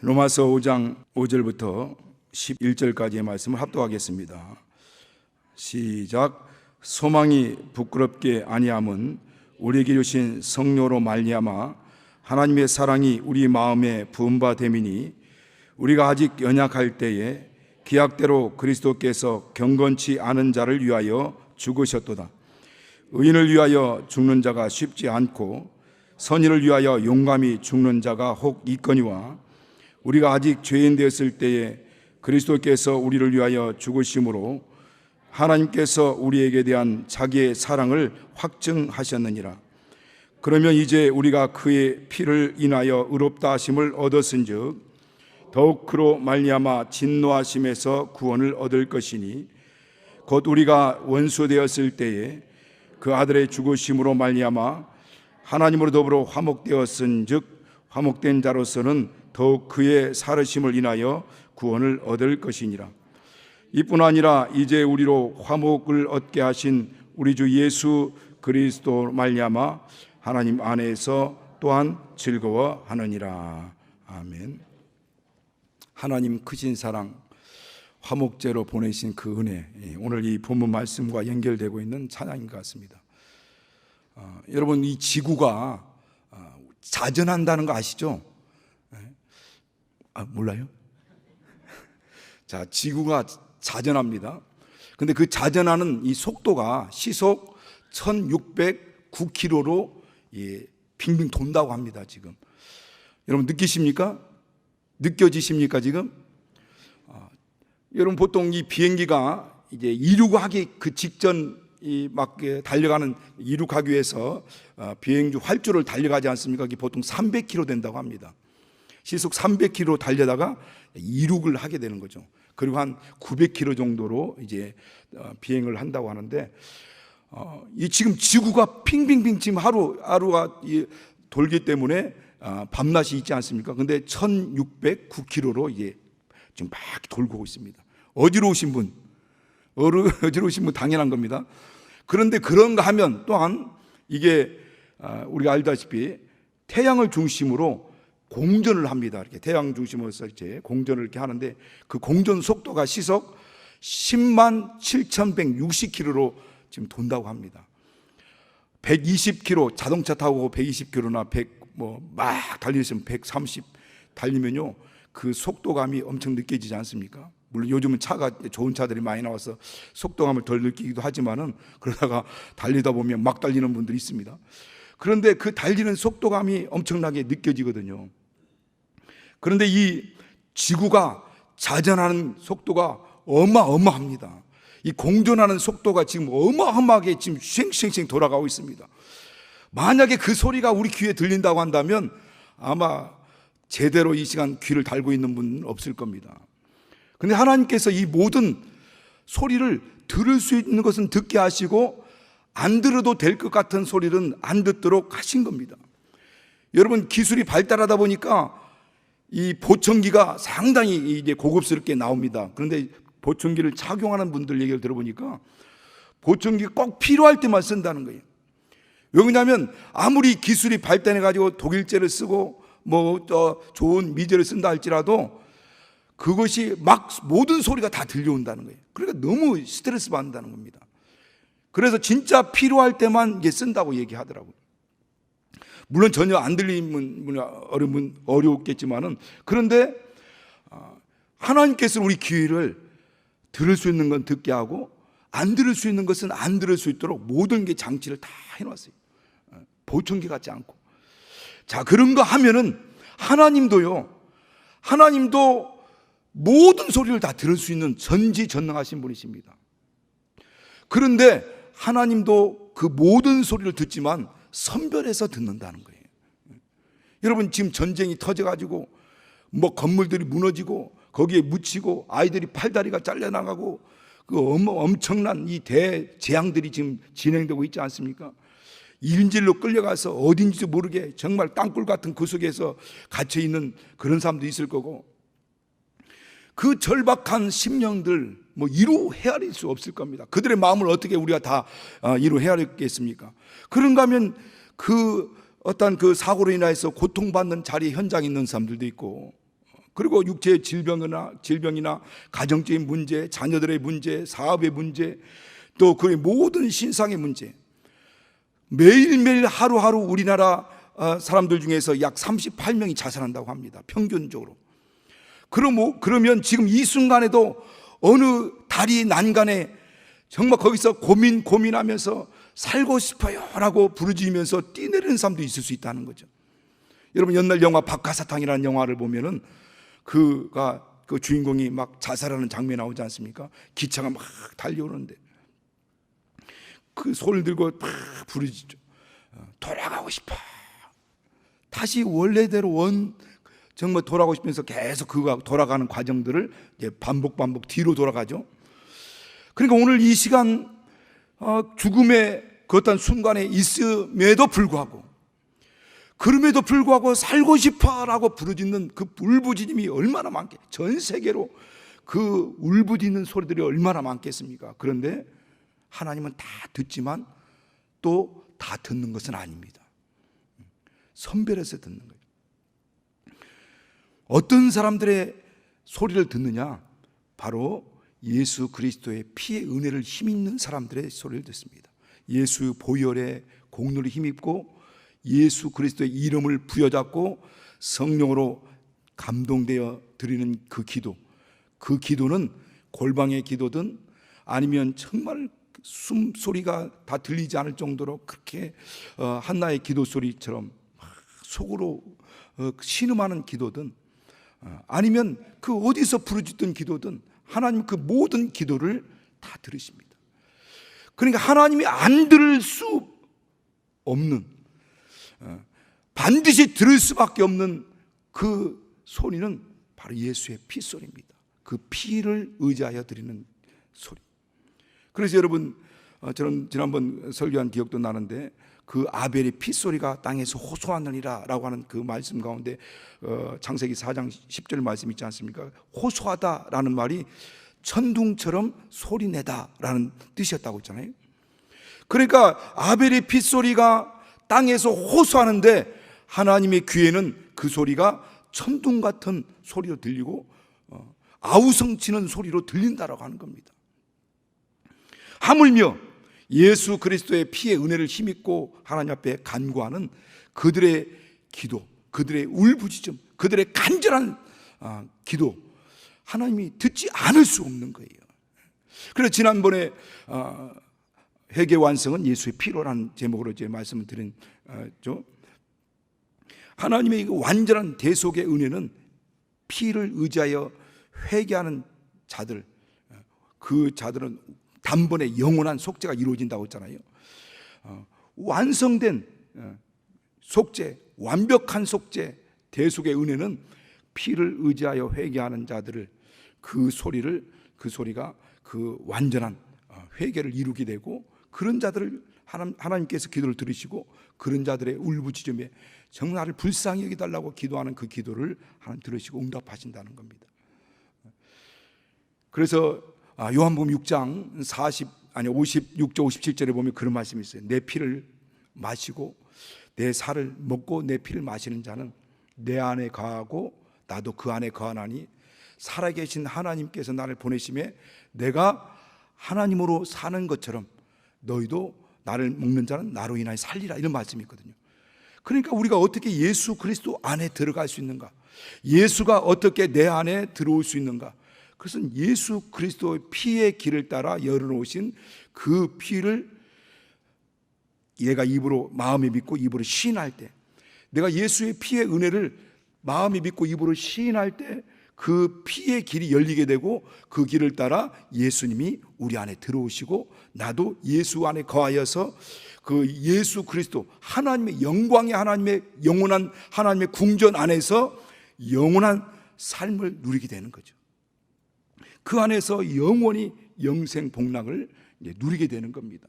로마서 5장 5절부터 11절까지의 말씀을 합독하겠습니다. 시작. 소망이 부끄럽게 아니함은 우리에게 주신 성령으로 말미암아 하나님의 사랑이 우리 마음에 부은 바 됨이니 우리가 아직 연약할 때에 기약대로 그리스도께서 경건치 않은 자를 위하여 죽으셨도다. 의인을 위하여 죽는 자가 쉽지 않고 선인을 위하여 용감히 죽는 자가 혹 있거니와 우리가 아직 죄인 되었을 때에 그리스도께서 우리를 위하여 죽으심으로 하나님께서 우리에게 대한 자기의 사랑을 확증하셨느니라. 그러면 이제 우리가 그의 피를 인하여 의롭다 하심을 얻었은즉 더욱 그로 말미암아 진노하심에서 구원을 얻을 것이니 곧 우리가 원수 되었을 때에 그 아들의 죽으심으로 말미암아 하나님으로 더불어 화목되었은즉 화목된 자로서는 더욱 그의 살으심을 인하여 구원을 얻을 것이니라. 이뿐 아니라 이제 우리로 화목을 얻게 하신 우리 주 예수 그리스도 말미암아 하나님 안에서 또한 즐거워하느니라. 아멘. 하나님 크신 사랑, 화목제로 보내신 그 은혜, 오늘 이 본문 말씀과 연결되고 있는 찬양인 것 같습니다. 여러분, 이 지구가 자전한다는 거 아시죠? 몰라요? 자, 지구가 자전합니다. 근데 그 자전하는 이 속도가 시속 1609km로 빙빙 돈다고 합니다, 지금. 여러분 느끼십니까? 느껴지십니까, 지금? 여러분, 보통 이 비행기가 이제 이륙하기 그 직전 막 달려가는 이륙하기 위해서 비행주 활주를 달려가지 않습니까? 그게 보통 300km 된다고 합니다. 시속 300km 달려다가 이륙을 하게 되는 거죠. 그리고 한 900km 정도로 이제 비행을 한다고 하는데, 이 지금 지구가 핑빙빙 지금 하루가 돌기 때문에 밤낮이 있지 않습니까? 근데 1609km로 이게 지금 막 돌고 있습니다. 어디로 오신 분? 어디로 오신 분 당연한 겁니다. 그런데 그런가 하면 또한 이게 우리가 알다시피 태양을 중심으로 공전을 합니다. 이렇게 태양 중심으로서 이제 공전을 이렇게 하는데 그 공전 속도가 시속 10만 7,160km로 지금 돈다고 합니다. 120km 자동차 타고 120km나 100 막 달리시면 130 달리면요 그 속도감이 엄청 느껴지지 않습니까? 물론 요즘은 차가 좋은 차들이 많이 나와서 속도감을 덜 느끼기도 하지만은 그러다가 달리다 보면 막 달리는 분들이 있습니다. 그런데 그 달리는 속도감이 엄청나게 느껴지거든요. 그런데 이 지구가 자전하는 속도가 어마어마합니다. 이 공전하는 속도가 지금 어마어마하게 지금 쉥쉥쉥 돌아가고 있습니다. 만약에 그 소리가 우리 귀에 들린다고 한다면 아마 제대로 이 시간 귀를 달고 있는 분은 없을 겁니다. 그런데 하나님께서 이 모든 소리를 들을 수 있는 것은 듣게 하시고 안 들어도 될 것 같은 소리는 안 듣도록 하신 겁니다. 여러분, 기술이 발달하다 보니까 이 보청기가 상당히 이제 고급스럽게 나옵니다. 그런데 보청기를 착용하는 분들 얘기를 들어보니까 보청기가 꼭 필요할 때만 쓴다는 거예요. 왜냐하면 아무리 기술이 발달해가지고 독일제를 쓰고 좋은 미제를 쓴다 할지라도 그것이 막 모든 소리가 다 들려온다는 거예요. 그러니까 너무 스트레스 받는다는 겁니다. 그래서 진짜 필요할 때만 이게 쓴다고 얘기하더라고요. 물론 전혀 안 들리면 어려웠겠지만은 그런데 하나님께서 우리 귀를 들을 수 있는 건 듣게 하고 안 들을 수 있는 것은 안 들을 수 있도록 모든 게 장치를 다 해놨어요. 보청기 같지 않고. 자, 그런 거 하면은 하나님도 모든 소리를 다 들을 수 있는 전지전능하신 분이십니다. 그런데 하나님도 그 모든 소리를 듣지만 선별해서 듣는다는 거예요. 여러분, 지금 전쟁이 터져가지고 건물들이 무너지고 거기에 묻히고 아이들이 팔다리가 잘려나가고 그 엄청난 이 대재앙들이 지금 진행되고 있지 않습니까? 인질로 끌려가서 어딘지도 모르게 정말 땅굴 같은 그 속에서 갇혀있는 그런 사람도 있을 거고, 그 절박한 심령들 이루 헤아릴 수 없을 겁니다. 그들의 마음을 어떻게 우리가 다 이루 헤아리겠습니까? 그런가 하면 그 어떤 그 사고로 인해서 고통받는 자리 현장에 있는 사람들도 있고, 그리고 육체의 질병이나 가정적인 문제, 자녀들의 문제, 사업의 문제, 또 그 모든 신상의 문제, 매일매일 하루하루 우리나라 사람들 중에서 약 38명이 자살한다고 합니다. 평균적으로. 그러면 지금 이 순간에도 어느 다리 난간에 정말 거기서 고민하면서 살고 싶어요 라고 부르짖으면서 뛰내리는 사람도 있을 수 있다는 거죠. 여러분, 옛날 영화 박하사탕이라는 영화를 보면은 그 주인공이 막 자살하는 장면이 나오지 않습니까? 기차가 막 달려오는데 그 손을 들고 막 부르짖죠. 돌아가고 싶어. 다시 원래대로 정말 돌아가고 싶으면서 계속 그가 돌아가는 과정들을 이제 반복 뒤로 돌아가죠. 그러니까 오늘 이 시간 죽음의 그 어떤 순간에 있음에도 불구하고, 그럼에도 불구하고 살고 싶어라고 부르짖는 그 울부짖음이 얼마나 전 세계로 그 울부짖는 소리들이 얼마나 많겠습니까? 그런데 하나님은 다 듣지만 또 다 듣는 것은 아닙니다. 선별해서 듣는 거예요. 어떤 사람들의 소리를 듣느냐? 바로 예수 그리스도의 피의 은혜를 힘입는 사람들의 소리를 듣습니다. 예수 보혈의 공로를 힘입고 예수 그리스도의 이름을 부여잡고 성령으로 감동되어 드리는 그 기도는 골방의 기도든 아니면 정말 숨소리가 다 들리지 않을 정도로 그렇게 한나의 기도 소리처럼 속으로 신음하는 기도든 아니면 그 어디서 부르짖던 기도든 하나님 그 모든 기도를 다 들으십니다. 그러니까 하나님이 안 들을 수 없는, 반드시 들을 수밖에 없는 그 소리는 바로 예수의 피소리입니다. 그 피를 의지하여 드리는 소리. 그래서 여러분, 저는 지난번 설교한 기억도 나는데 그 아벨의 핏소리가 땅에서 호소하느니라 라고 하는 그 말씀 가운데 창세기 4장 10절 말씀 있지 않습니까? 호소하다라는 말이 천둥처럼 소리내다 라는 뜻이었다고 했잖아요. 그러니까 아벨의 핏소리가 땅에서 호소하는데 하나님의 귀에는 그 소리가 천둥 같은 소리로 들리고 아우성치는 소리로 들린다라고 하는 겁니다. 하물며 예수 그리스도의 피의 은혜를 힘입고 하나님 앞에 간구하는 그들의 기도, 그들의 울부짖음, 그들의 간절한 기도, 하나님이 듣지 않을 수 없는 거예요. 그래서 지난번에 회개 완성은 예수의 피로라는 제목으로 제 말씀을 드렸죠. 하나님의 완전한 대속의 은혜는 피를 의지하여 회개하는 자들, 그 자들은 단번에 영원한 속죄가 이루어진다고 했잖아요. 완성된 속죄, 완벽한 속죄, 대속의 은혜는 피를 의지하여 회개하는 자들을 그 소리가 그 완전한 회개를 이루게 되고, 그런 자들을 하나님께서 기도를 들으시고 그런 자들의 울부짖음에 정말 나를 불쌍히 여기달라고 기도하는 그 기도를 하나님 들으시고 응답하신다는 겁니다. 그래서 요한복음 6장 56절 57절에 보면 그런 말씀이 있어요. 내 피를 마시고 내 살을 먹고 내 피를 마시는 자는 내 안에 거하고 나도 그 안에 거하나니 살아계신 하나님께서 나를 보내심에 내가 하나님으로 사는 것처럼 너희도 나를 먹는 자는 나로 인하여 살리라, 이런 말씀이 있거든요. 그러니까 우리가 어떻게 예수 그리스도 안에 들어갈 수 있는가? 예수가 어떻게 내 안에 들어올 수 있는가? 그것은 예수 그리스도의 피의 길을 따라 열어놓으신 그 피를 얘가 입으로 마음에 믿고 입으로 시인할 때, 내가 예수의 피의 은혜를 마음에 믿고 입으로 시인할 때 그 피의 길이 열리게 되고 그 길을 따라 예수님이 우리 안에 들어오시고 나도 예수 안에 거하여서 그 예수 그리스도 하나님의 영광의 하나님의 영원한 하나님의 궁전 안에서 영원한 삶을 누리게 되는 거죠. 그 안에서 영원히 영생 복락을 누리게 되는 겁니다.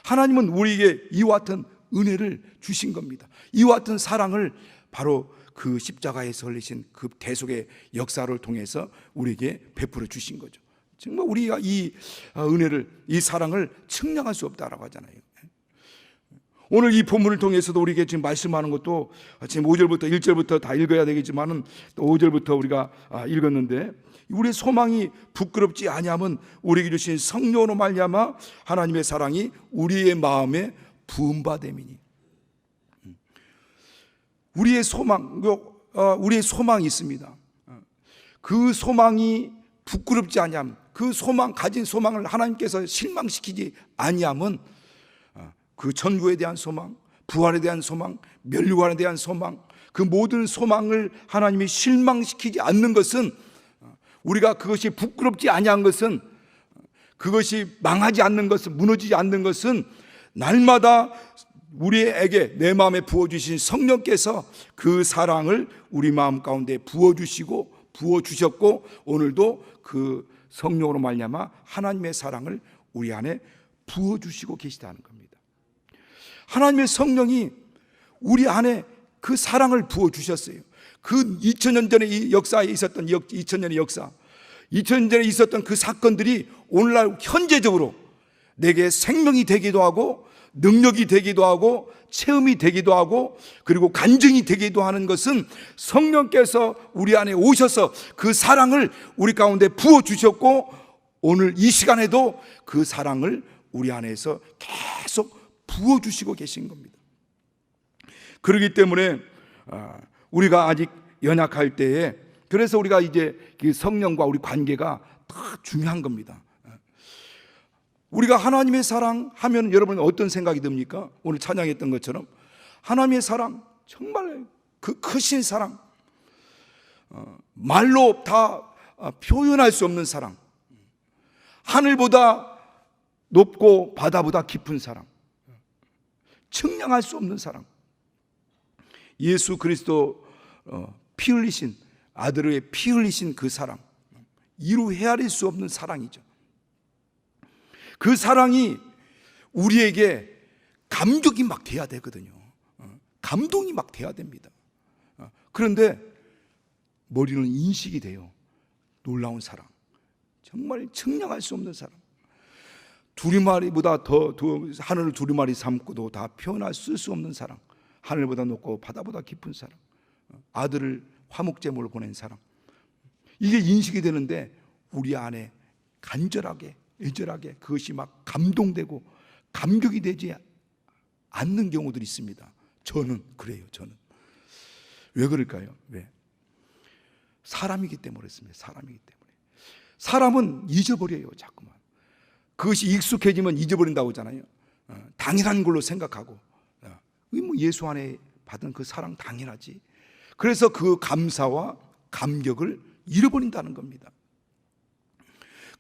하나님은 우리에게 이와 같은 은혜를 주신 겁니다. 이와 같은 사랑을 바로 그 십자가에서 흘리신 그 대속의 역사를 통해서 우리에게 베풀어 주신 거죠. 정말 우리가 이 은혜를, 이 사랑을 측량할 수 없다라고 하잖아요. 오늘 이 본문을 통해서도 우리에게 지금 말씀하는 것도 지금 5절부터 1절부터 다 읽어야 되겠지만은 또 5절부터 우리가 읽었는데, 우리의 소망이 부끄럽지 아니함은 우리에게 주신 성령으로 말미암아 하나님의 사랑이 우리의 마음에 부음받음이니. 우리의 소망이 있습니다. 그 소망이 부끄럽지 아니함, 그 소망, 가진 소망을 하나님께서 실망시키지 아니함은 그 천국에 대한 소망, 부활에 대한 소망, 멸류관에 대한 소망, 그 모든 소망을 하나님이 실망시키지 않는 것은, 우리가 그것이 부끄럽지 아니한 것은, 그것이 망하지 않는 것은, 무너지지 않는 것은 날마다 우리에게 내 마음에 부어주신 성령께서 그 사랑을 우리 마음 가운데 부어주셨고 오늘도 그 성령으로 말미암아 하나님의 사랑을 우리 안에 부어주시고 계시다는 겁니다. 하나님의 성령이 우리 안에 그 사랑을 부어주셨어요. 그 2000년 전에 이 역사에 있었던 2000년의 역사, 2000년 전에 있었던 그 사건들이 오늘날 현재적으로 내게 생명이 되기도 하고 능력이 되기도 하고 체험이 되기도 하고 그리고 간증이 되기도 하는 것은 성령께서 우리 안에 오셔서 그 사랑을 우리 가운데 부어주셨고 오늘 이 시간에도 그 사랑을 우리 안에서 계속 부어주시고 계신 겁니다. 그렇기 때문에 우리가 아직 연약할 때에, 그래서 우리가 이제 그 성령과 우리 관계가 다 중요한 겁니다. 우리가 하나님의 사랑 하면 여러분 어떤 생각이 듭니까? 오늘 찬양했던 것처럼 하나님의 사랑, 정말 그 크신 사랑, 말로 다 표현할 수 없는 사랑, 하늘보다 높고 바다보다 깊은 사랑, 측량할 수 없는 사랑, 예수 그리스도 피 흘리신 아들의 피 흘리신 그 사랑, 이루 헤아릴 수 없는 사랑이죠. 그 사랑이 우리에게 감격이 막 돼야 되거든요. 감동이 막 돼야 됩니다. 그런데 머리는 인식이 돼요. 놀라운 사랑, 정말 측량할 수 없는 사랑, 두리마리보다 더 하늘을 두리마리 삼고도 다 표현할 수 없는 사랑, 하늘보다 높고 바다보다 깊은 사랑, 아들을 화목제물로 보낸 사랑, 이게 인식이 되는데 우리 안에 간절하게 애절하게 그것이 막 감동되고 감격이 되지 않는 경우들이 있습니다. 저는 그래요. 저는 왜 그럴까요? 왜? 사람이기 때문에 그렇습니다. 사람이기 때문에. 사람은 잊어버려요. 자꾸만 그것이 익숙해지면 잊어버린다고 하잖아요. 당연한 걸로 생각하고 뭐 예수 안에 받은 그 사랑 당연하지. 그래서 그 감사와 감격을 잃어버린다는 겁니다.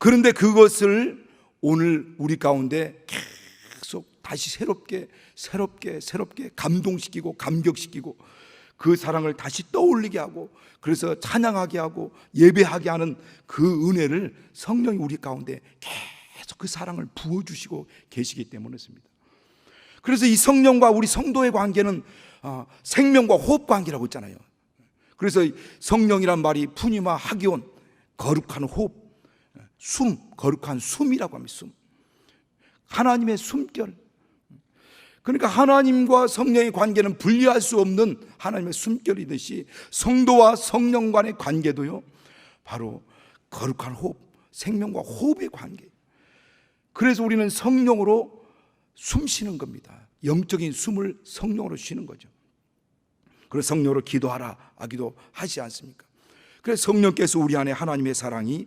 그런데 그것을 오늘 우리 가운데 계속 다시 새롭게 감동시키고 감격시키고 그 사랑을 다시 떠올리게 하고 그래서 찬양하게 하고 예배하게 하는 그 은혜를 성령이 우리 가운데 계속 그 사랑을 부어주시고 계시기 때문에 그렇습니다. 그래서 이 성령과 우리 성도의 관계는 생명과 호흡 관계라고 했잖아요. 그래서 성령이란 말이 푸니마 하기온, 거룩한 호흡, 거룩한 숨이라고 합니다. 숨, 하나님의 숨결. 그러니까 하나님과 성령의 관계는 분리할 수 없는 하나님의 숨결이듯이 성도와 성령 간의 관계도요 바로 거룩한 호흡, 생명과 호흡의 관계. 그래서 우리는 성령으로 숨 쉬는 겁니다. 영적인 숨을 성령으로 쉬는 거죠. 그래서 성령으로 기도하라 하기도 하지 않습니까? 그래서 성령께서 우리 안에 하나님의 사랑이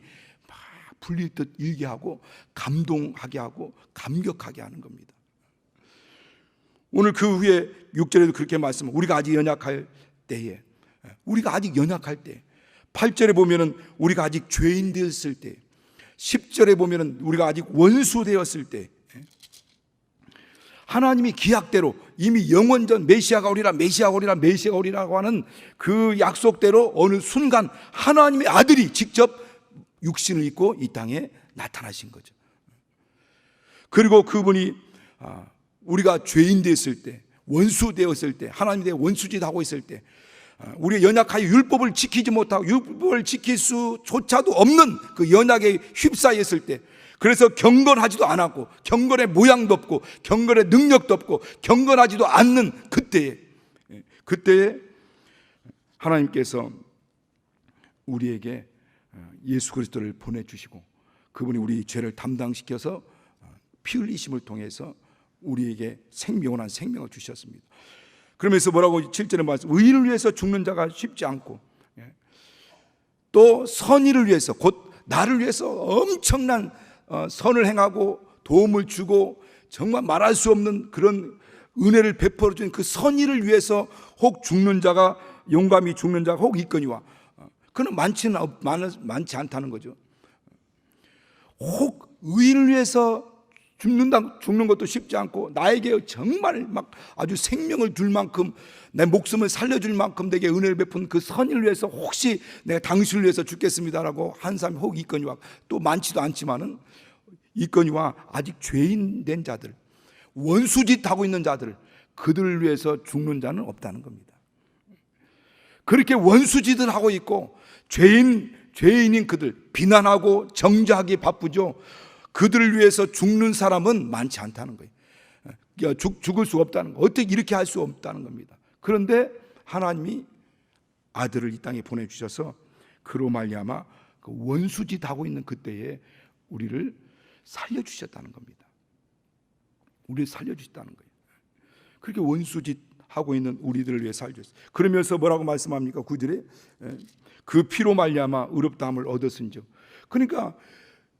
불릴 듯 일게 하고 감동하게 하고 감격하게 하는 겁니다. 오늘 그 후에 6절에도 그렇게 말씀합니다. 우리가 아직 연약할 때에, 우리가 아직 연약할 때, 8절에 보면은 우리가 아직 죄인 되었을 때, 10절에 보면은 우리가 아직 원수 되었을 때, 하나님이 기약대로 이미 영원전 메시아가 오리라고 하는 그 약속대로 어느 순간 하나님의 아들이 직접 육신을 입고 이 땅에 나타나신 거죠. 그리고 그분이 우리가 죄인 되었을 때, 원수 되었을 때, 하나님에 대해 원수짓 하고 있을 때, 우리가 연약하여 율법을 지키지 못하고 율법을 지킬 수조차도 없는 그 연약에 휩싸였을 때, 그래서 경건하지도 않았고, 경건의 모양도 없고, 경건의 능력도 없고, 경건하지도 않는 그때에 하나님께서 우리에게 예수 그리스도를 보내주시고, 그분이 우리 죄를 담당시켜서 피 흘리심을 통해서 우리에게 영원한 생명을 주셨습니다. 그러면서 뭐라고 7절에 말씀, 의인을 위해서 죽는 자가 쉽지 않고, 또 선의를 위해서, 곧 나를 위해서 엄청난 선을 행하고 도움을 주고 정말 말할 수 없는 그런 은혜를 베풀어 준 그 선의를 위해서 혹 죽는 자가, 용감히 죽는 자가 혹 있거니와, 그는 많지 않다는 거죠. 혹 의인을 위해서 죽는 것도 쉽지 않고, 나에게 정말 막 아주 생명을 줄 만큼, 내 목숨을 살려줄 만큼 내게 은혜를 베푼 그 선의를 위해서 혹시 내가 당신을 위해서 죽겠습니다라고 한 사람이 혹 있거니와, 또 많지도 않지만은 있거니와, 아직 죄인 된 자들, 원수짓 하고 있는 자들, 그들을 위해서 죽는 자는 없다는 겁니다. 그렇게 원수짓을 하고 있고 죄인인 그들, 비난하고 정죄하기 바쁘죠. 그들을 위해서 죽는 사람은 많지 않다는 거예요. 죽을 수 없다는 거, 어떻게 이렇게 할 수 없다는 겁니다. 그런데 하나님이 아들을 이 땅에 보내주셔서 그로 말미암아 그 원수짓 하고 있는 그때에 우리를 살려주셨다는 겁니다. 우리를 살려주셨다는 거예요. 그렇게 원수짓 하고 있는 우리들을 위해 살려주셨어요. 그러면서 뭐라고 말씀합니까? 9절에 그 피로 말미암아 의롭다함을 얻었은즉. 그러니까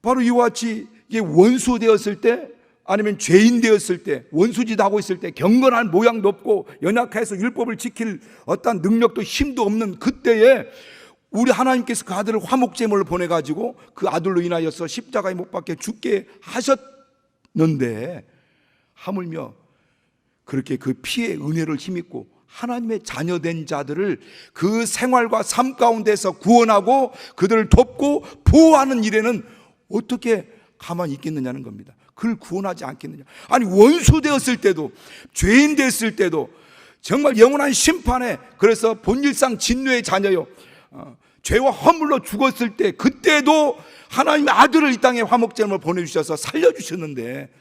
바로 이와 같이 이게 원수 되었을 때, 아니면 죄인 되었을 때, 원수짓 하고 있을 때, 경건한 모양도 없고 연약해서 율법을 지킬 어떤 능력도 힘도 없는 그때에 우리 하나님께서 그 아들을 화목제물을 보내가지고 그 아들로 인하여서 십자가에 못 박혀 죽게 하셨는데, 하물며 그렇게 그 피의 은혜를 힘입고 하나님의 자녀된 자들을 그 생활과 삶 가운데서 구원하고 그들을 돕고 보호하는 일에는 어떻게 가만히 있겠느냐는 겁니다. 그를 구원하지 않겠느냐. 아니, 원수 되었을 때도, 죄인 됐을 때도, 정말 영원한 심판에, 그래서 본질상 진노의 자녀요, 죄와 허물로 죽었을 때, 그때도 하나님의 아들을 이 땅에 화목제물로 보내주셔서 살려주셨는데,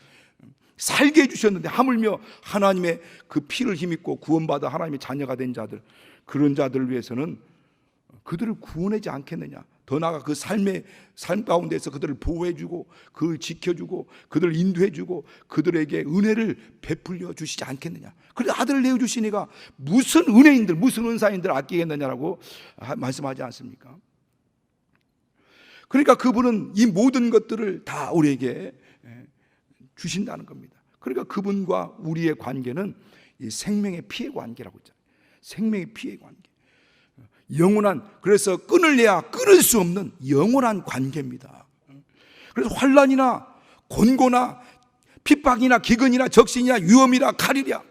살게 해주셨는데, 하물며 하나님의 그 피를 힘입고 구원받아 하나님의 자녀가 된 자들, 그런 자들을 위해서는 그들을 구원하지 않겠느냐. 더 나아가 그 삶 가운데서 그들을 보호해주고, 그를 지켜주고, 그들을 인도해주고, 그들에게 은혜를 베풀려 주시지 않겠느냐. 그래서 아들을 내어주시니까 무슨 은혜인들, 무슨 은사인들 아끼겠느냐라고 말씀하지 않습니까? 그러니까 그분은 이 모든 것들을 다 우리에게 주신다는 겁니다. 그러니까 그분과 우리의 관계는 이 생명의 피의 관계라고 했잖아요. 생명의 피의 관계, 영원한, 그래서 끊을래야 끊을 수 없는 영원한 관계입니다. 그래서 환난이나 곤고나 핍박이나 기근이나 적신이나 위험이나 칼이랴,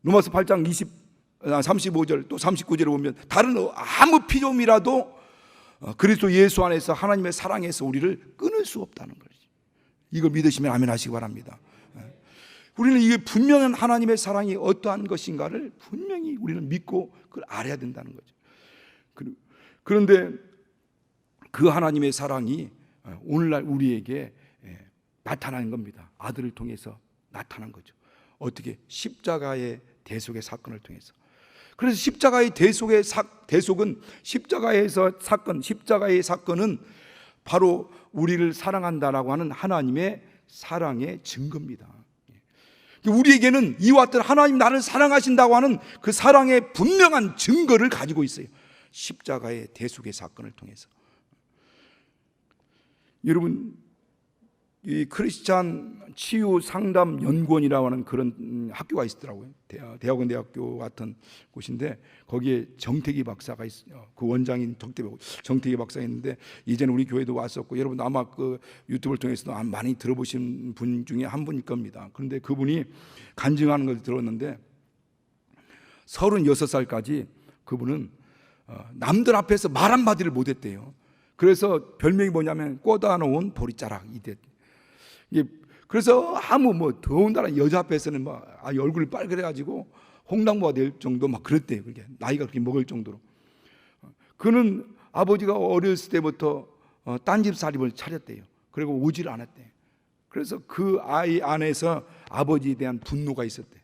로마서 8장 35절 또 39절에 보면 다른 아무 피조물이라도 그리스도 예수 안에서 하나님의 사랑에서 우리를 끊을 수 없다는 거죠. 이걸 믿으시면 아멘 하시기 바랍니다. 우리는 이게 분명한 하나님의 사랑이 어떠한 것인가를 분명히 우리는 믿고 그걸 알아야 된다는 거죠. 그런데 그 하나님의 사랑이 오늘날 우리에게 나타나는 겁니다. 아들을 통해서 나타난 거죠. 어떻게? 십자가의 대속의 사건을 통해서. 그래서 십자가의 대속은 십자가의 사건은 바로 우리를 사랑한다라고 하는 하나님의 사랑의 증거입니다. 우리에게는 이와 같은 하나님 나를 사랑하신다고 하는 그 사랑의 분명한 증거를 가지고 있어요. 십자가의 대속의 사건을 통해서. 여러분, 이 크리스찬 치유 상담 연구원이라고 하는 그런 학교가 있더라고요. 대학원 같은 곳인데 거기에 정태기 박사가 있어요. 그 원장인 정태기 박사가 있는데 이제는 우리 교회도 왔었고, 여러분 아마 그 유튜브를 통해서도 많이 들어보신 분 중에 한 분일 겁니다. 그런데 그분이 간증하는 걸 들었는데 36살까지 그분은 남들 앞에서 말 한마디를 못했대요. 그래서 별명이 뭐냐면 꼬다 놓은 보리자락. 그래서 아무 더군다나 여자 앞에서는 얼굴이 빨개가지고 홍당무가 될 정도 그랬대요. 그게 나이가 그렇게 먹을 정도로. 그는 아버지가 어렸을 때부터 딴집살림을 차렸대요. 그리고 오지를 않았대요. 그래서 그 아이 안에서 아버지에 대한 분노가 있었대요.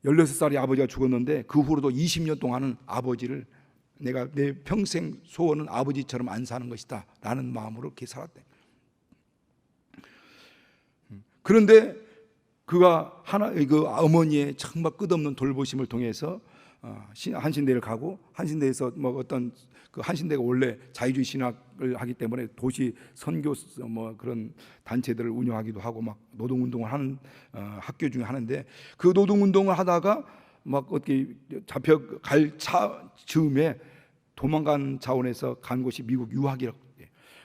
16살에 아버지가 죽었는데 그 후로도 20년 동안은 아버지를 내가 내 평생 소원은 아버지처럼 안 사는 것이다 라는 마음으로 이렇게 살았대. 그런데 그가 그 어머니의 정말 끝없는 돌보심을 통해서 한신대를 가고, 한신대에서 뭐 어떤 그 한신대가 원래 자유주의 신학을 하기 때문에 도시 선교 뭐 그런 단체들을 운영하기도 하고 막 노동운동을 하는 학교 중에 하는데, 그 노동운동을 하다가 막 어떻게 잡혀갈 차 즈음에 도망간 차원에서 간 곳이 미국 유학이라고.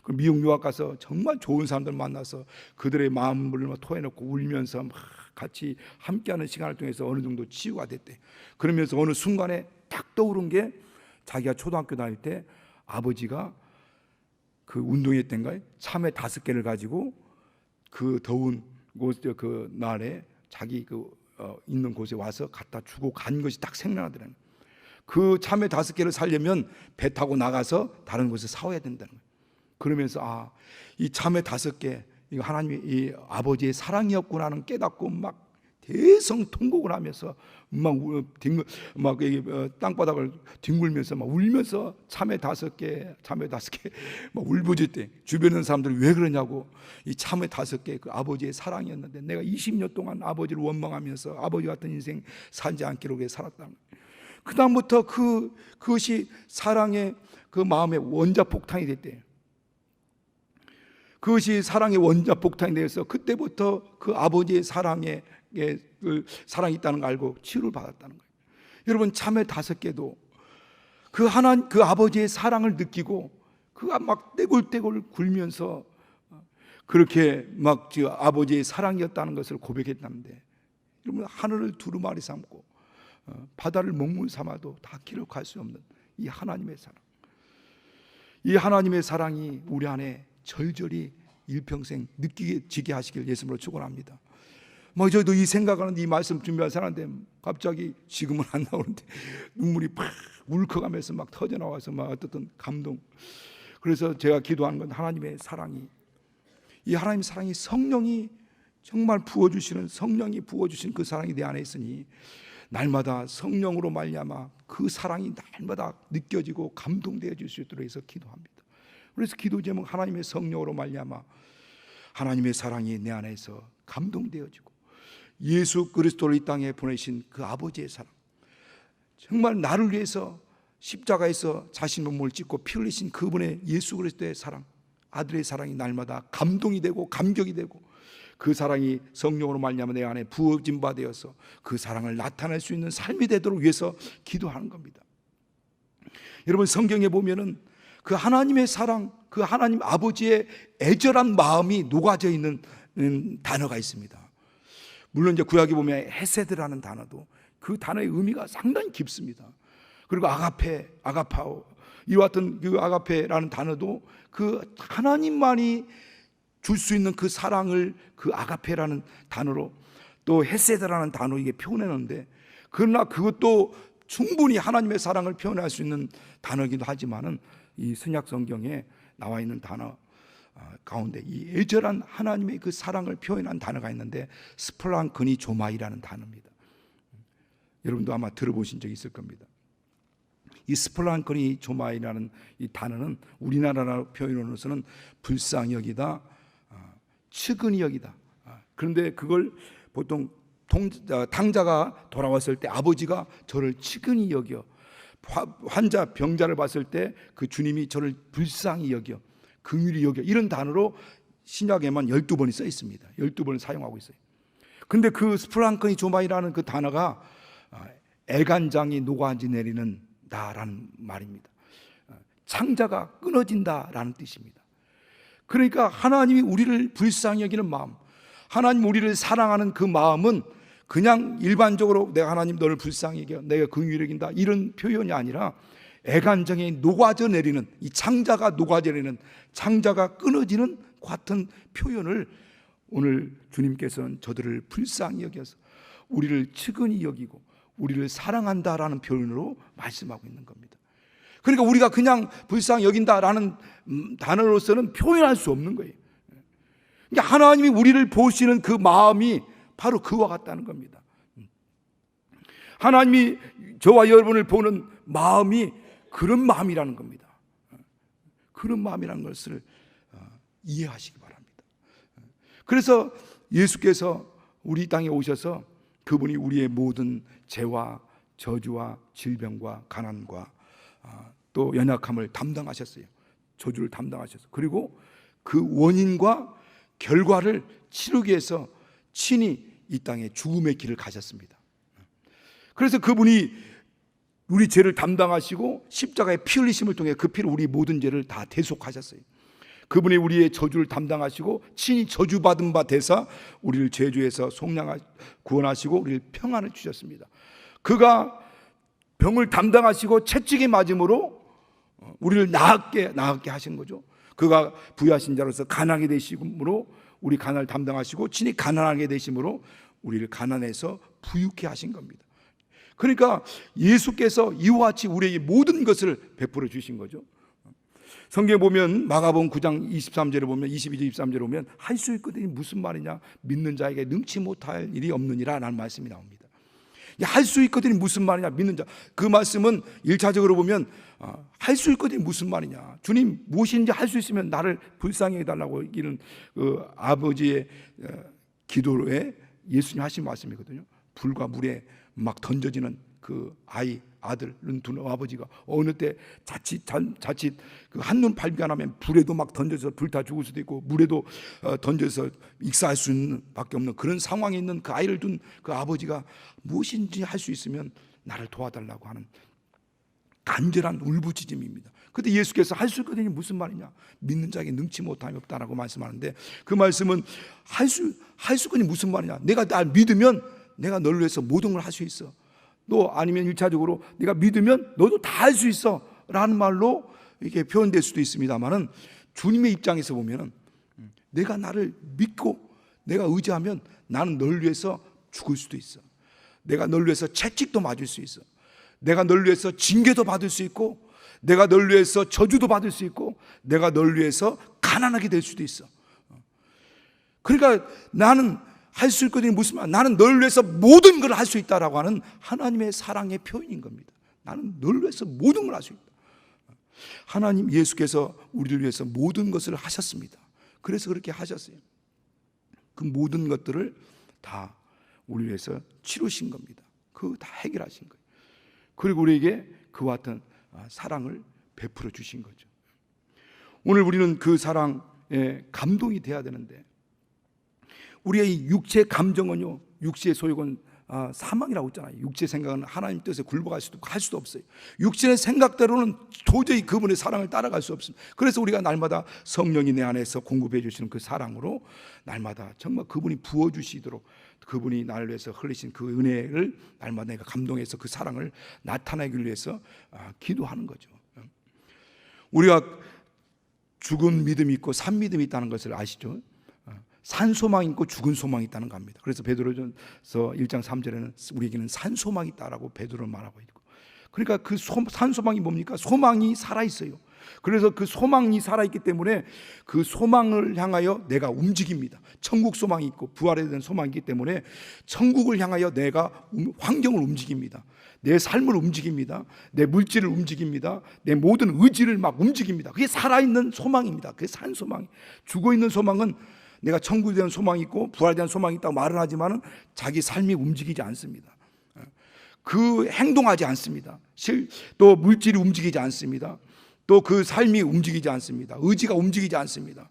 그 미국 유학 가서 정말 좋은 사람들 만나서 그들의 마음을 토해놓고 울면서 막 같이 함께하는 시간을 통해서 어느 정도 치유가 됐대. 그러면서 어느 순간에 딱 떠오른 게, 자기가 초등학교 다닐 때 아버지가 그 운동회 때인가요? 참외 5개를 가지고 그 더운 곳 그 날에 자기 있는 곳에 와서 갖다 주고 간 것이 딱 생각나더라고요. 그 참외 5개를 살려면 배 타고 나가서 다른 곳에 사와야 된다는 거예요. 그러면서 이 참외 5개 이거 하나님의 이 아버지의 사랑이었구나는 깨닫고 막 대성통곡을 하면서 막 땅바닥을 뒹굴면서 막 울면서 참외 5개 막 울부짖대. 주변에 있는 사람들이 왜 그러냐고. 이 참외 5개 그 아버지의 사랑이었는데 내가 20년 동안 아버지를 원망하면서 아버지 같은 인생 살지 않기로 살았다는 거예요. 그 다음부터 그것이 사랑의 그 마음의 원자폭탄이 됐대요. 그것이 사랑의 원자폭탄이 되어서 그때부터 그 아버지의 사랑이 있다는 걸 알고 치유를 받았다는 거예요. 여러분, 참외 5개도 그 아버지의 사랑을 느끼고 그가 막 떼굴떼굴 굴면서 그렇게 막 아버지의 사랑이었다는 것을 고백했다는데, 여러분, 하늘을 두루마리 삼고 바다를 먹물 삼아도 다 기록할 수 없는 이 하나님의 사랑, 이 하나님의 사랑이 우리 안에 절절히 일평생 느끼게 하시길 예수님으로 축원합니다. 뭐 저도 이 생각하는데, 이 말씀 준비한 사람인데 갑자기 지금은 안 나오는데 눈물이 팍 울컥하면서 막 터져 나와서 막 어떤 감동. 그래서 제가 기도하는 건 하나님의 사랑이, 이 하나님의 사랑이 성령이 정말 부어주시는, 성령이 부어주신 그 사랑이 내 안에 있으니 날마다 성령으로 말미암아 그 사랑이 날마다 느껴지고 감동되어질 수 있도록 해서 기도합니다. 그래서 기도 제목, 하나님의 성령으로 말미암아 하나님의 사랑이 내 안에서 감동되어지고 예수 그리스도를 이 땅에 보내신 그 아버지의 사랑, 정말 나를 위해서 십자가에서 자신 몸을 찢고 피 흘리신 그분의 예수 그리스도의 사랑, 아들의 사랑이 날마다 감동이 되고 감격이 되고, 그 사랑이 성령으로 말미암아 내 안에 부어진 바 되어서 그 사랑을 나타낼 수 있는 삶이 되도록 위해서 기도하는 겁니다. 여러분, 성경에 보면은 그 하나님의 사랑, 그 하나님 아버지의 애절한 마음이 녹아져 있는 단어가 있습니다. 물론 이제 구약에 보면 헤세드라는 단어도 그 단어의 의미가 상당히 깊습니다. 그리고 아가파오, 이와 같은 그 아가페라는 단어도 그 하나님만이 줄 수 있는 그 사랑을 그 아가페라는 단어로, 또 헤세드라는 단어 이게 표현했는데, 그러나 그것도 충분히 하나님의 사랑을 표현할 수 있는 단어이기도 하지만은 이 신약 성경에 나와 있는 단어 가운데 이 애절한 하나님의 그 사랑을 표현한 단어가 있는데 스플랑크니 조마이라는 단어입니다. 여러분도 아마 들어보신 적이 있을 겁니다. 이 스플랑크니 조마이라는 이 단어는 우리나라로 표현으로서는 불쌍히 여기다, 측은히 여기다. 그런데 그걸 보통 당자가 돌아왔을 때 아버지가 저를 측은히 여겨, 환자 병자를 봤을 때 그 주님이 저를 불쌍히 여겨, 긍휼히 여겨, 이런 단어로 신약에만 12번이 써 있습니다. 12번을 사용하고 있어요. 근데 그 스플랑크니 조마이라는 그 단어가 애간장이 녹아지 내리는 다라는 말입니다. 창자가 끊어진다라는 뜻입니다. 그러니까 하나님이 우리를 불쌍히 여기는 마음, 하나님 우리를 사랑하는 그 마음은 그냥 일반적으로 내가 하나님 너를 불쌍히 여겨, 내가 긍휼히 여긴다, 이런 표현이 아니라 애간장이 녹아져 내리는, 이 창자가 녹아져 내리는, 창자가 끊어지는 같은 표현을 오늘 주님께서는 저들을 불쌍히 여겨서 우리를 측은히 여기고 우리를 사랑한다라는 표현으로 말씀하고 있는 겁니다. 그러니까 우리가 그냥 불쌍히 여긴다라는 단어로서는 표현할 수 없는 거예요. 그러니까 하나님이 우리를 보시는 그 마음이 바로 그와 같다는 겁니다. 하나님이 저와 여러분을 보는 마음이 그런 마음이라는 겁니다. 그런 마음이라는 것을 이해하시기 바랍니다. 그래서 예수께서 우리 땅에 오셔서 그분이 우리의 모든 죄와 저주와 질병과 가난과 또 연약함을 담당하셨어요. 저주를 담당하셨어요. 그리고 그 원인과 결과를 치르기 위해서 친히 이 땅에 죽음의 길을 가셨습니다. 그래서 그분이 우리 죄를 담당하시고 십자가의 피 흘리심을 통해 그 피로 우리 모든 죄를 다 대속하셨어요. 그분이 우리의 저주를 담당하시고 친히 저주받은 바 되사 우리를 죄주에서 구원하시고 우리를 평안을 주셨습니다. 그가 병을 담당하시고 채찍에 맞음으로 우리를 나았게 하신 거죠. 그가 부유하신 자로서 가난하게 되심으로 우리 가난을 담당하시고 친히 가난하게 되심으로 우리를 가난해서 부유케 하신 겁니다. 그러니까 예수께서 이와 같이 우리에게 모든 것을 베풀어 주신 거죠. 성경에 보면 마가복음 9장 23절에 보면 22절 23절에 보면 할 수 있거든요. 무슨 말이냐? 믿는 자에게 능치 못할 일이 없느니라 라는 말씀이 나옵니다. 할 수 있거든요. 무슨 말이냐? 믿는 자. 그 말씀은 1차적으로 보면 할 수 있거든요. 무슨 말이냐? 주님 무엇인지 할 수 있으면 나를 불쌍히 해달라고 이런 아버지의 기도에 예수님 하신 말씀이거든요. 불과 물에 막 던져지는 그 아들 눈뜨는 아버지가 어느 때 자칫 그 한눈 팔비 안 하면 불에도 막 던져서 불타 죽을 수도 있고 물에도 던져서 익사할 수는 밖에 없는 그런 상황에 있는 그 아이를 둔 그 아버지가 무엇인지 할 수 있으면 나를 도와달라고 하는 간절한 울부짖음입니다. 그때 예수께서 할 수 있거든요. 무슨 말이냐? 믿는 자에게 능치 못함이 없다라고 말씀하는데 그 말씀은 할 수 있거든요. 무슨 말이냐? 내가 날 믿으면 내가 너를 위해서 모든 걸 할 수 있어. 또 아니면 1차적으로 네가 믿으면 너도 다 할 수 있어 라는 말로 이렇게 표현될 수도 있습니다만은 주님의 입장에서 보면 내가 나를 믿고 내가 의지하면 나는 널 위해서 죽을 수도 있어. 내가 널 위해서 채찍도 맞을 수 있어. 내가 널 위해서 징계도 받을 수 있고 내가 널 위해서 저주도 받을 수 있고 내가 널 위해서 가난하게 될 수도 있어. 그러니까 나는 할 수 있거든요. 무슨 말? 나는 널 위해서 모든 걸 할 수 있다라고 하는 하나님의 사랑의 표현인 겁니다. 나는 널 위해서 모든 걸 할 수 있다. 하나님 예수께서 우리를 위해서 모든 것을 하셨습니다. 그래서 그렇게 하셨어요. 그 모든 것들을 다 우리 위해서 치르신 겁니다. 그거 다 해결하신 거예요. 그리고 우리에게 그와 같은 사랑을 베풀어 주신 거죠. 오늘 우리는 그 사랑에 감동이 돼야 되는데 우리의 육체 감정은요, 육체의 소욕은 사망이라고 했잖아요. 육체 생각은 하나님 뜻에 굴복할 수도 없고 할 수도 없어요. 육체의 생각대로는 도저히 그분의 사랑을 따라갈 수 없습니다. 그래서 우리가 날마다 성령이 내 안에서 공급해 주시는 그 사랑으로 날마다 정말 그분이 부어주시도록 그분이 나를 위해서 흘리신 그 은혜를 날마다 내가 감동해서 그 사랑을 나타내기 위해서 기도하는 거죠. 우리가 죽은 믿음이 있고 산 믿음이 있다는 것을 아시죠? 산 소망이 있고 죽은 소망이 있다는 겁니다. 그래서 베드로전서 1장 3절에는 우리에게는 산 소망이 있다라고 베드로는 말하고 있고, 그러니까 그 산 소망이 뭡니까? 소망이 살아 있어요. 그래서 그 소망이 살아 있기 때문에 그 소망을 향하여 내가 움직입니다. 천국 소망이 있고 부활에 대한 소망이 있기 때문에 천국을 향하여 내가 환경을 움직입니다. 내 삶을 움직입니다. 내 물질을 움직입니다. 내 모든 의지를 막 움직입니다. 그게 살아있는 소망입니다. 그게 산 소망. 죽어있는 소망은 내가 천국에 대한 소망이 있고 부활에 대한 소망이 있다고 말은 하지만 자기 삶이 움직이지 않습니다. 그 행동하지 않습니다. 또 물질이 움직이지 않습니다. 또 그 삶이 움직이지 않습니다. 의지가 움직이지 않습니다.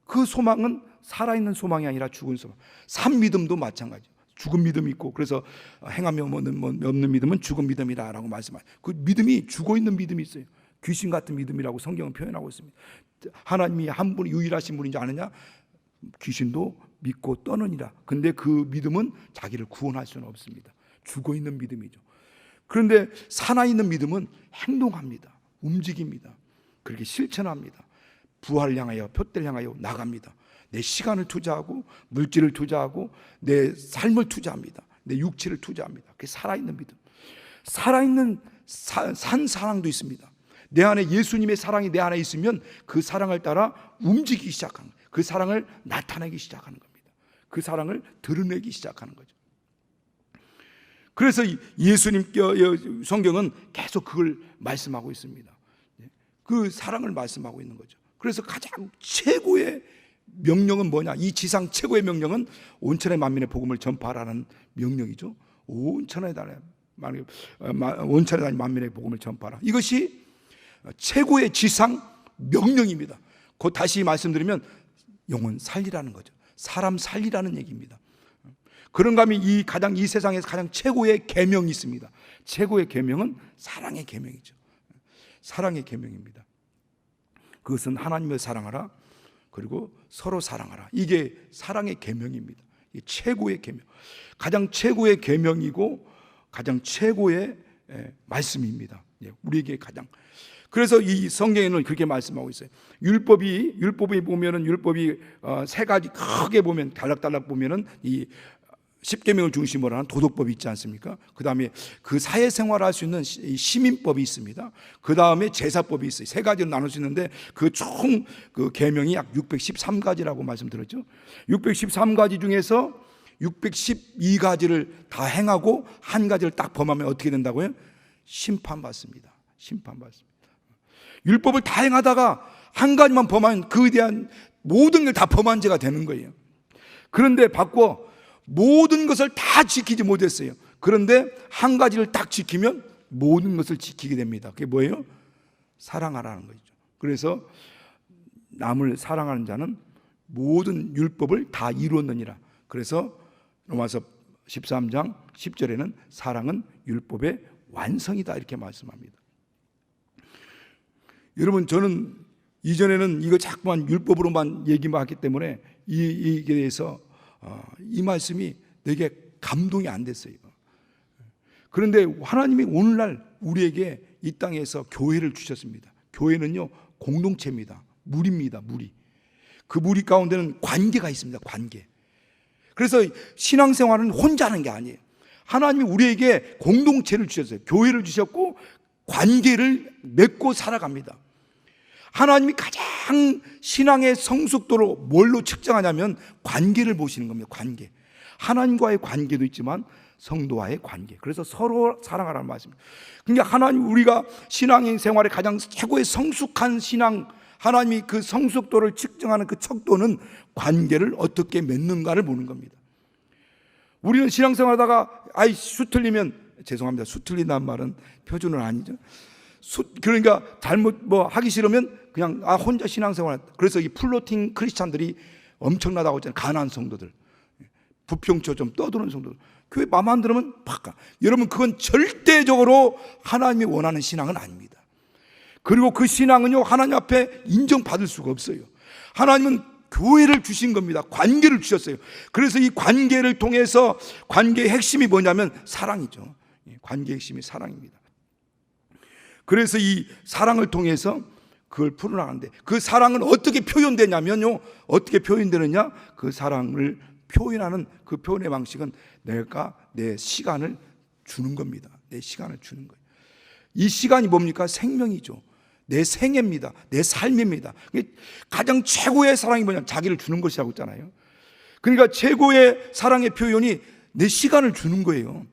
그 소망은 살아있는 소망이 아니라 죽은 소망. 산 믿음도 마찬가지죠. 죽은 믿음이 있고, 그래서 행함이 없는 믿음은 죽은 믿음이라고 말씀하세요. 그 믿음이 죽어있는 믿음이 있어요. 귀신 같은 믿음이라고 성경은 표현하고 있습니다. 하나님이 한 분 유일하신 분인 줄 아느냐? 귀신도 믿고 떠느니라. 근데 그 믿음은 자기를 구원할 수는 없습니다. 죽어있는 믿음이죠. 그런데 살아있는 믿음은 행동합니다. 움직입니다. 그렇게 실천합니다. 부활을 향하여, 표대를 향하여 나갑니다. 내 시간을 투자하고 물질을 투자하고 내 삶을 투자합니다. 내 육체를 투자합니다. 그게 살아있는 믿음. 살아있는 산 사랑도 있습니다. 내 안에 예수님의 사랑이 내 안에 있으면 그 사랑을 따라 움직이기 시작하는 거예요. 그 사랑을 나타내기 시작하는 겁니다. 그 사랑을 드러내기 시작하는 거죠. 그래서 예수님 성경은 계속 그걸 말씀하고 있습니다. 그 사랑을 말씀하고 있는 거죠. 그래서 가장 최고의 명령은 뭐냐? 이 지상 최고의 명령은 온천의 만민의 복음을 전파하라는 명령이죠. 온천에 다니 만민의 복음을 전파하라. 이것이 최고의 지상 명령입니다. 곧 다시 말씀드리면 영혼 살리라는 거죠. 사람 살리라는 얘기입니다. 그런가 하면 이 세상에서 가장 최고의 계명이 있습니다. 최고의 계명은 사랑의 계명이죠. 사랑의 계명입니다. 그것은 하나님을 사랑하라, 그리고 서로 사랑하라. 이게 사랑의 계명입니다. 최고의 계명, 가장 최고의 계명이고 가장 최고의 말씀입니다. 우리에게 가장. 그래서 이 성경에는 그렇게 말씀하고 있어요. 율법이 보면은 율법이 세 가지 크게 보면 달락달락 보면은 이 십계명을 중심으로 하는 도덕법이 있지 않습니까? 그 다음에 그 사회생활을 할 수 있는 시민법이 있습니다. 그 다음에 제사법이 있어요. 세 가지로 나눌 수 있는데 그 총 그 계명이 약 613가지라고 말씀드렸죠. 613가지 중에서 612가지를 다 행하고 한 가지를 딱 범하면 어떻게 된다고요? 심판받습니다. 심판받습니다. 율법을 다 행하다가 한 가지만 범하면 그에 대한 모든 걸 다 범한 죄가 되는 거예요. 그런데 바꿔 모든 것을 다 지키지 못했어요. 그런데 한 가지를 딱 지키면 모든 것을 지키게 됩니다. 그게 뭐예요? 사랑하라는 거죠. 그래서 남을 사랑하는 자는 모든 율법을 다 이루었느니라. 그래서 로마서 13장 10절에는 사랑은 율법의 완성이다 이렇게 말씀합니다. 여러분, 저는 이전에는 이거 자꾸만 율법으로만 얘기만 했기 때문에 이에 대해서 이 말씀이 내게 감동이 안 됐어요. 그런데 하나님이 오늘날 우리에게 이 땅에서 교회를 주셨습니다. 교회는요, 공동체입니다. 무리입니다. 무리. 그 무리 가운데는 관계가 있습니다. 관계. 그래서 신앙생활은 혼자 하는 게 아니에요. 하나님이 우리에게 공동체를 주셨어요. 교회를 주셨고 관계를 맺고 살아갑니다. 하나님이 가장 신앙의 성숙도로 뭘로 측정하냐면 관계를 보시는 겁니다. 관계. 하나님과의 관계도 있지만 성도와의 관계. 그래서 서로 사랑하라는 말씀입니다. 그러니까 하나님, 우리가 신앙의 생활에 가장 최고의 성숙한 신앙, 하나님이 그 성숙도를 측정하는 그 척도는 관계를 어떻게 맺는가를 보는 겁니다. 우리는 신앙생활하다가 수 틀리면, 죄송합니다, 수 틀린다는 말은 표준은 아니죠. 그러니까 잘못 하기 싫으면 그냥 혼자 신앙생활. 그래서 이 플로팅 크리스찬들이 엄청나다고 했잖아요. 가난한 성도들, 부평초 좀 떠드는 성도들, 교회 마음 안 들으면 바꿔. 여러분, 그건 절대적으로 하나님이 원하는 신앙은 아닙니다. 그리고 그 신앙은요, 하나님 앞에 인정받을 수가 없어요. 하나님은 교회를 주신 겁니다. 관계를 주셨어요. 그래서 이 관계를 통해서, 관계의 핵심이 뭐냐면 사랑이죠. 관계의 핵심이 사랑입니다. 그래서 이 사랑을 통해서 그걸 풀어나가는데, 그 사랑은 어떻게 표현되냐면요, 어떻게 표현되느냐, 그 사랑을 표현하는 그 표현의 방식은 내가 내 시간을 주는 겁니다. 내 시간을 주는 거예요. 이 시간이 뭡니까? 생명이죠. 내 생애입니다. 내 삶입니다. 가장 최고의 사랑이 뭐냐? 자기를 주는 것이라고 했잖아요. 그러니까 최고의 사랑의 표현이 내 시간을 주는 거예요.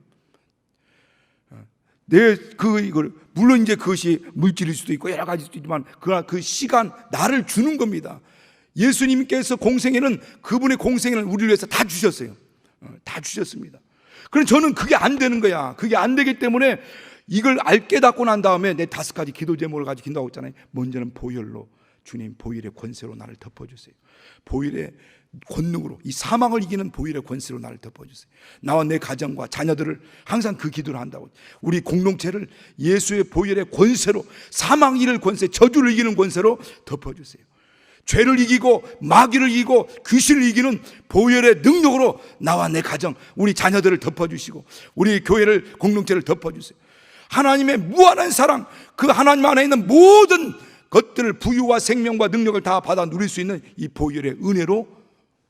물론 이제 그것이 물질일 수도 있고 여러 가지일 수도 있지만 그 시간, 나를 주는 겁니다. 예수님께서 공생애는, 그분의 공생애는 우리를 위해서 다 주셨어요. 다 주셨습니다. 그럼 저는 그게 안 되는 거야. 그게 안 되기 때문에 이걸 깨닫고 난 다음에 내 5가지 기도 제목을 가지고 기도하고 있잖아요. 먼저는 보혈로, 주님 보혈의 권세로 나를 덮어주세요. 보혈의 권능으로, 이 사망을 이기는 보혈의 권세로 나를 덮어주세요. 나와 내 가정과 자녀들을 항상 그 기도를 한다고. 우리 공동체를 예수의 보혈의 권세로, 사망 이길 권세, 저주를 이기는 권세로 덮어주세요. 죄를 이기고 마귀를 이기고 귀신을 이기는 보혈의 능력으로 나와 내 가정, 우리 자녀들을 덮어주시고 우리 교회를, 공동체를 덮어주세요. 하나님의 무한한 사랑, 그 하나님 안에 있는 모든 것들을, 부유와 생명과 능력을 다 받아 누릴 수 있는 이 보혈의 은혜로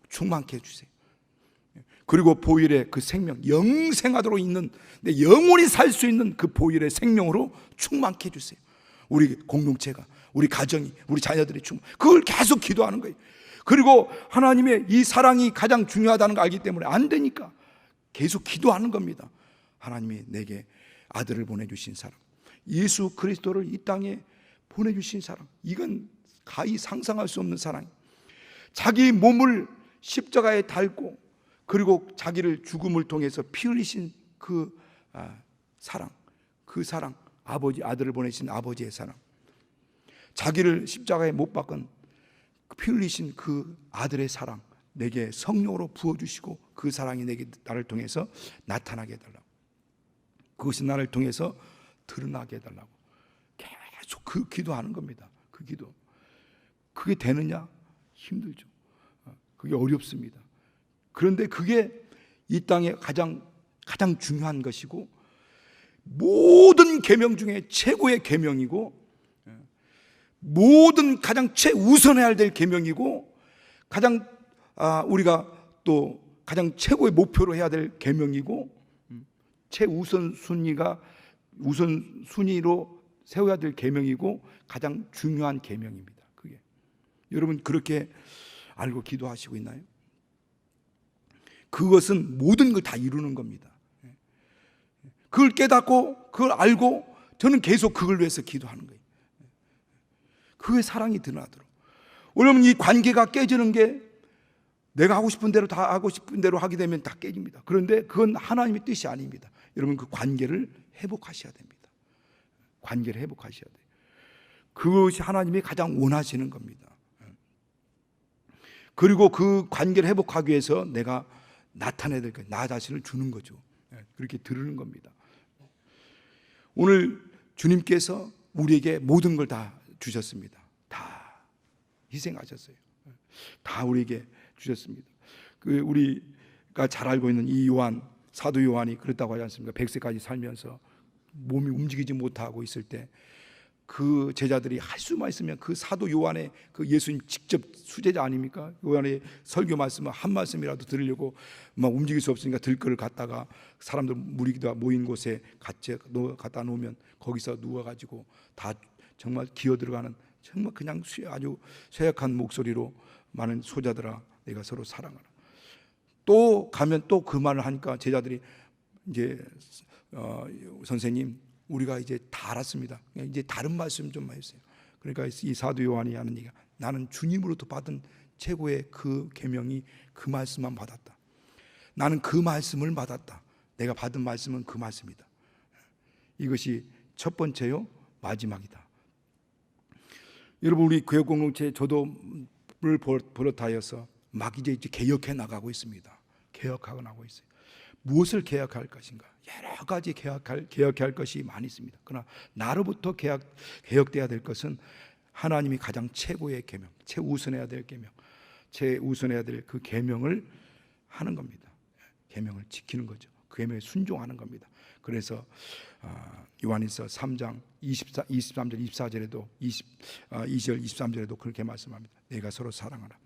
충만케 해주세요. 그리고 보혈의 그 생명, 영생하도록 있는, 내 영원히 살 수 있는 그 보혈의 생명으로 충만케 해주세요. 우리 공동체가, 우리 가정이, 우리 자녀들이 충만. 그걸 계속 기도하는 거예요. 그리고 하나님의 이 사랑이 가장 중요하다는 걸 알기 때문에 안 되니까 계속 기도하는 겁니다. 하나님이 내게 아들을 보내주신 사랑, 예수 그리스도를 이 땅에 보내주신 사랑, 이건 가히 상상할 수 없는 사랑. 자기 몸을 십자가에 달고 그리고 자기를 죽음을 통해서 피 흘리신 그 사랑, 그 사랑, 아버지, 아들을 보내신 아버지의 사랑, 자기를 십자가에 못 박은 피 흘리신 그 아들의 사랑, 내게 성령으로 부어주시고 그 사랑이 내게, 나를 통해서 나타나게 해달라고, 그것이 나를 통해서 드러나게 해달라고 계속 그 기도하는 겁니다. 그 기도. 그게 되느냐? 힘들죠. 그게 어렵습니다. 그런데 그게 이 땅에 가장 중요한 것이고, 모든 계명 중에 최고의 계명이고, 모든 가장 최우선해야 될 계명이고, 가장 우리가 또 가장 최고의 목표로 해야 될 계명이고, 우선순위로 세워야 될 계명이고, 가장 중요한 계명입니다. 그게 여러분 그렇게 알고 기도하시고 있나요? 그것은 모든 걸 다 이루는 겁니다. 그걸 깨닫고 그걸 알고 저는 계속 그걸 위해서 기도하는 거예요. 그의 사랑이 드러나도록. 왜냐하면 이 관계가 깨지는 게 내가 하고 싶은 대로 다 하고 싶은 대로 하게 되면 다 깨집니다. 그런데 그건 하나님의 뜻이 아닙니다. 여러분 그 관계를 회복하셔야 됩니다. 관계를 회복하셔야 돼요. 그것이 하나님이 가장 원하시는 겁니다. 그리고 그 관계를 회복하기 위해서 내가 나타내야 될 것, 나 자신을 주는 거죠. 그렇게 들으는 겁니다. 오늘 주님께서 우리에게 모든 걸 다 주셨습니다. 다 희생하셨어요. 다 우리에게 주셨습니다. 우리가 잘 알고 있는 이 요한, 사도 요한이 그랬다고 하지 않습니까? 100세까지 살면서 몸이 움직이지 못하고 있을 때 그 제자들이 할 수만 있으면 그 사도 요한의 그 예수님 직접 수제자 아닙니까? 요한의 설교 말씀을 한 말씀이라도 들으려고 막 움직일 수 없으니까 들거를 갖다가 사람들 무리가 모인 곳에 갖다 놓으면 거기서 누워가지고 다 정말 기어 들어가는, 정말 그냥 아주 쇠약한 목소리로 많은 소자들아 내가 서로 사랑하라. 또 가면 또 그 말을 하니까 제자들이 이제 선생님 우리가 이제 다 알았습니다. 이제 다른 말씀 좀 해주세요. 그러니까 이 사도 요한이 하는 얘기가, 나는 주님으로부터 받은 최고의 그 계명이 그 말씀만 받았다. 나는 그 말씀을 받았다. 내가 받은 말씀은 그 말씀이다. 이것이 첫 번째요, 마지막이다. 여러분 우리 교회 공동체 저도 를 버릇하여서 막 이제 개혁해 나가고 있습니다. 개혁하고 나가고 있어요. 무엇을 개혁할 것인가? 여러 가지 개혁해야 할 것이 많이 있습니다. 그러나 나로부터 개혁돼야 될 것은 하나님이 가장 최고의 계명, 최우선해야 될 계명, 최우선해야 될 그 계명을 하는 겁니다. 계명을 지키는 거죠. 그 계명에 순종하는 겁니다. 그래서 요한일서 3장 23절 24절에도 2절 23절에도 그렇게 말씀합니다. 내가 서로 사랑하라.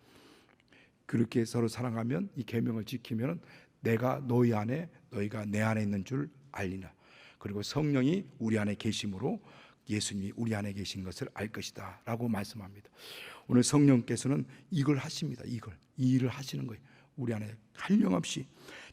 그렇게 서로 사랑하면, 이 계명을 지키면 내가 너희 안에, 너희가 내 안에 있는 줄 알리나. 그리고 성령이 우리 안에 계심으로 예수님이 우리 안에 계신 것을 알 것이다 라고 말씀합니다. 오늘 성령께서는 이걸 하십니다. 이 일을 하시는 거예요. 우리 안에 한량없이,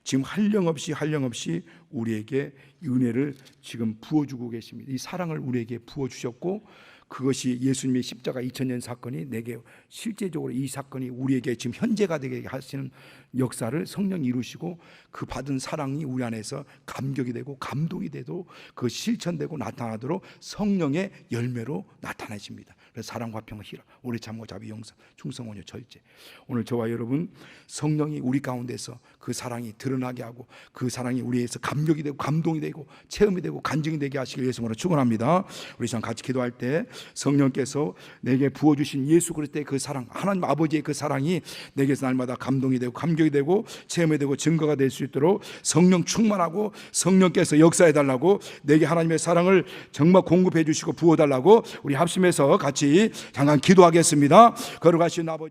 지금 한량없이 우리에게 은혜를 지금 부어주고 계십니다. 이 사랑을 우리에게 부어주셨고, 그것이 예수님의 십자가 2000년 사건이 내게 실제적으로, 이 사건이 우리에게 지금 현재가 되게 하시는 역사를 성령이 이루시고, 그 받은 사랑이 우리 안에서 감격이 되고 감동이 되도 그 실천되고 나타나도록 성령의 열매로 나타나십니다. 그래서 사랑과 평화, 희락, 오래 참고 자비, 용서, 충성, 온유, 절제. 오늘 저와 여러분 성령이 우리 가운데서 그 사랑이 드러나게 하고, 그 사랑이 우리에서 감격이 되고 감동이 되고 체험이 되고 간증이 되게 하시길 예수님으로 축원합니다. 우리 시간 같이 기도할 때 성령께서 내게 부어주신 예수 그리스도의 그 사랑, 하나님 아버지의 그 사랑이 내게서 날마다 감동이 되고 감격이 되고 체험이 되고 증거가 될 수 있도록 성령 충만하고, 성령께서 역사해 달라고, 내게 하나님의 사랑을 정말 공급해 주시고 부어 달라고 우리 합심해서 같이 잠깐 기도하겠습니다. 걸어가신 아버지.